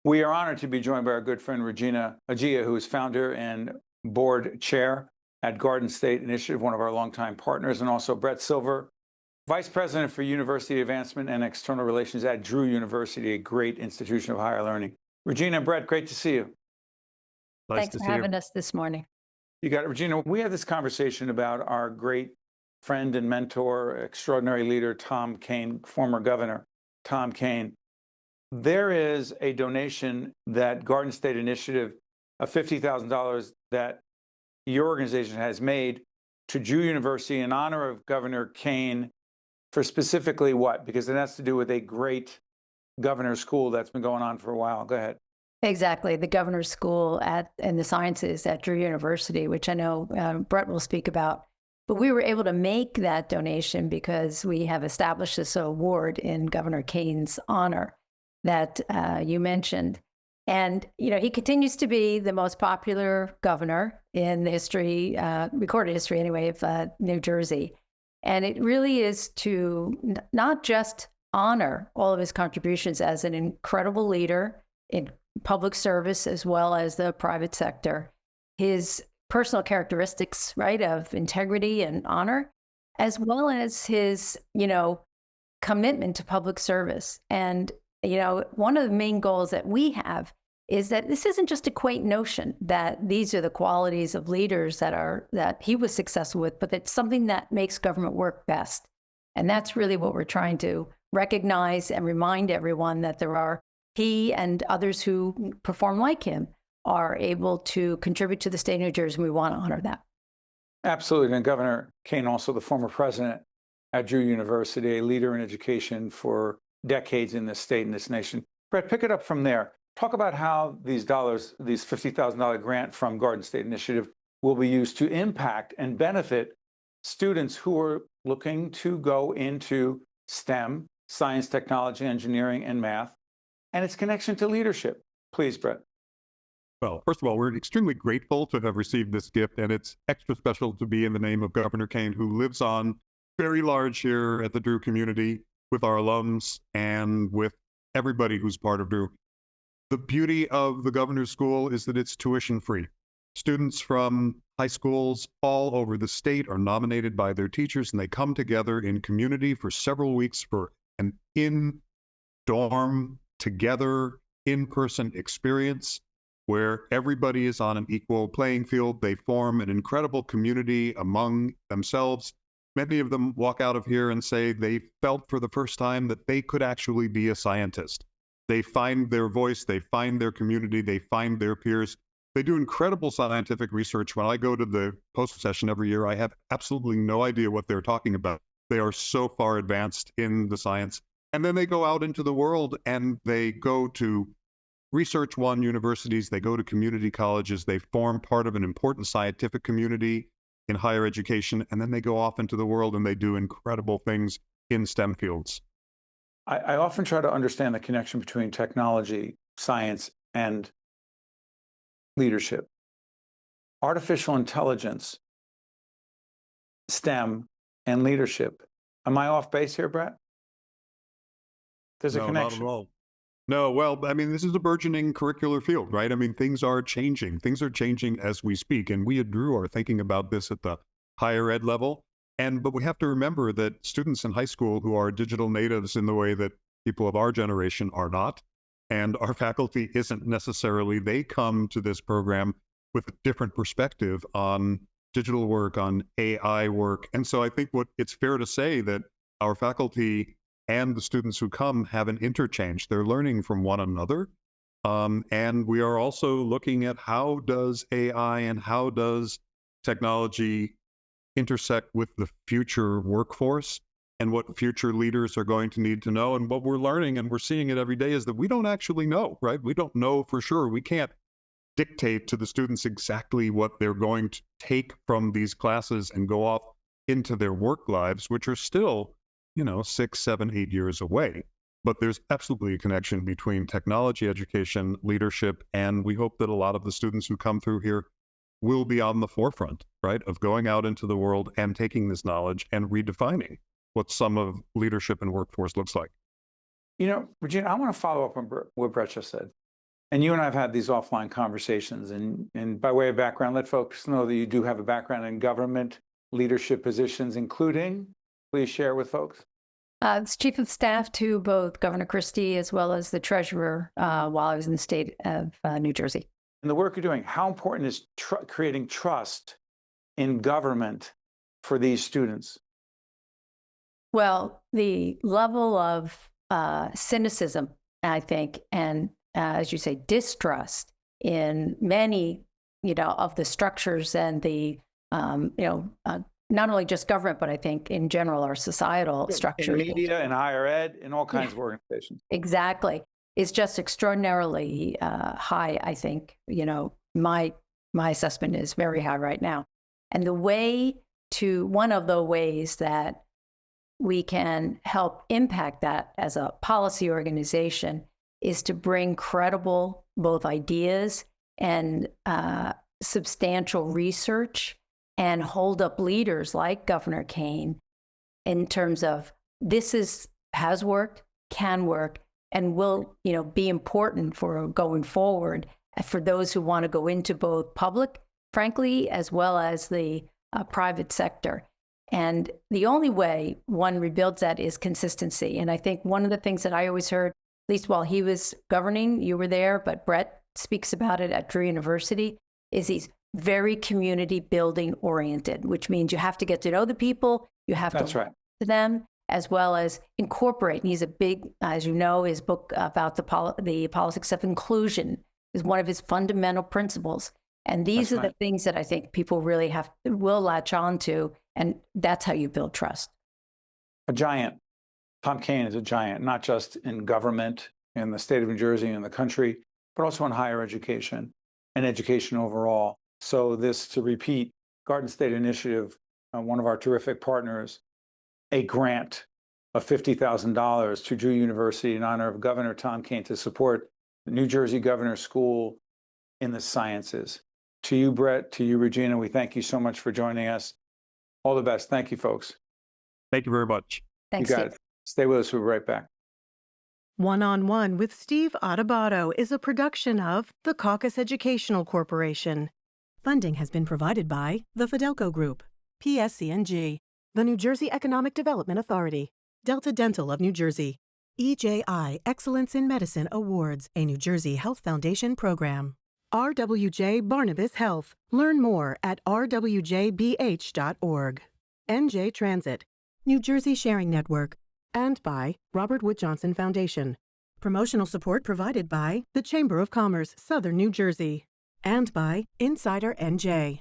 We are honored to be joined by our good friend Regina Egea, who is founder and board chair at Garden State Initiative, one of our longtime partners, and also Bret Silver, vice president for university advancement and external relations at Drew University, a great institution of higher learning. Regina and Bret, great to see you. Nice Thanks to for see you. having us this morning. You got it, Regina. We had this conversation about our great friend and mentor, extraordinary leader, Tom Kean, former governor Tom Kean. There is a donation that Garden State Initiative of $50,000 that your organization has made to Drew University in honor of Governor Kean for specifically what? Because it has to do with a great governor's school that's been going on for a while. Go ahead. Exactly, the governor's school in the sciences at Drew University, which I know Bret will speak about. But we were able to make that donation because we have established this award in Governor Kean's honor that you mentioned. And, you know, he continues to be the most popular governor in the history, recorded history anyway, of New Jersey. And it really is to not just honor all of his contributions as an incredible leader in public service as well as the private sector, his personal characteristics, right, of integrity and honor, as well as his, commitment to public service. And, one of the main goals that we have is that this isn't just a quaint notion that these are the qualities of leaders that he was successful with, but it's something that makes government work best. And that's really what we're trying to recognize and remind everyone that he and others who perform like him are able to contribute to the state of New Jersey, and we want to honor that. Absolutely. And Governor Kean, also the former president at Drew University, a leader in education for decades in this state and this nation. Bret, pick it up from there. Talk about how these $50,000 grant from Garden State Initiative will be used to impact and benefit students who are looking to go into STEM, science, technology, engineering, and math, and its connection to leadership. Please, Bret. Well, first of all, we're extremely grateful to have received this gift, and it's extra special to be in the name of Governor Kean, who lives on very large here at the Drew community with our alums and with everybody who's part of Drew. The beauty of the governor's school is that it's tuition free. Students from high schools all over the state are nominated by their teachers, and they come together in community for several weeks for an in-dorm, together, in-person experience where everybody is on an equal playing field. They form an incredible community among themselves. Many of them walk out of here and say they felt for the first time that they could actually be a scientist. They find their voice, they find their community, they find their peers. They do incredible scientific research. When I go to the post session every year, I have absolutely no idea what they're talking about. They are so far advanced in the science. And then they go out into the world and they go to Research One universities, they go to community colleges, they form part of an important scientific community in higher education, and then they go off into the world and they do incredible things in STEM fields. I often try to understand the connection between technology, science, and leadership. Artificial intelligence, STEM, and leadership. Am I off base here, Bret? There's a connection. Not at all. No, well, I mean, this is a burgeoning curricular field, right? I mean, things are changing. Things are changing as we speak. And we at Drew are thinking about this at the higher ed level. But we have to remember that students in high school who are digital natives in the way that people of our generation are not, and our faculty isn't necessarily, they come to this program with a different perspective on digital work, on AI work. And so I think it's fair to say that our faculty and the students who come have an interchange. They're learning from one another. And we are also looking at how does AI and how does technology intersect with the future workforce and what future leaders are going to need to know. And what we're learning, and we're seeing it every day, is that we don't actually know, right? We don't know for sure. We can't dictate to the students exactly what they're going to take from these classes and go off into their work lives, which are still 6, 7, 8 years away. But there's absolutely a connection between technology, education, leadership, and we hope that a lot of the students who come through here will be on the forefront, right, of going out into the world and taking this knowledge and redefining what some of leadership and workforce looks like. Regina, I want to follow up on what Bret just said. And you and I have had these offline conversations. And by way of background, let folks know that you do have a background in government leadership positions, including, please share with folks. As chief of staff to both Governor Christie as well as the treasurer while I was in the state of New Jersey. And the work you're doing, how important is creating trust in government for these students? Well, the level of cynicism, I think, and as you say, distrust in many, of the structures and the, not only just government, but I think in general, our societal structures. In media and higher ed, in all kinds of organizations. Exactly. It's just extraordinarily high, I think. My assessment is very high right now. And one of the ways that we can help impact that as a policy organization is to bring credible both ideas and substantial research and hold up leaders like Governor Kaine in terms of has worked, can work, and will be important for going forward for those who want to go into both public, frankly, as well as the private sector. And the only way one rebuilds that is consistency. And I think one of the things that I always heard, at least while he was governing, you were there, but Bret speaks about it at Drew University, is he's very community building oriented, which means you have to get to know the people, you have to listen to them, as well as incorporate. And he's a big, as you know, his book about the politics of inclusion is one of his fundamental principles. And these are the things that I think people really will latch on to, and that's how you build trust. A giant. Tom Kaine is a giant, not just in government, in the state of New Jersey, in the country, but also in higher education and education overall. So this, to repeat, Garden State Initiative, one of our terrific partners, a grant of $50,000 to Drew University in honor of Governor Tom Kaine to support the New Jersey Governor's School in the sciences. To you, Bret, to you, Regina, we thank you so much for joining us. All the best. Thank you, folks. Thank you very much. Thanks, you got Steve. it. Stay with us. We'll be right back. One-on-One with Steve Adubato is a production of the Caucus Educational Corporation. Funding has been provided by the Fidelco Group, PSC&G, the New Jersey Economic Development Authority, Delta Dental of New Jersey, EJI Excellence in Medicine Awards, a New Jersey Health Foundation program. RWJ Barnabas Health. Learn more at rwjbh.org. NJ Transit, New Jersey Sharing Network, and by Robert Wood Johnson Foundation. Promotional support provided by the Chamber of Commerce, Southern New Jersey, and by Insider NJ.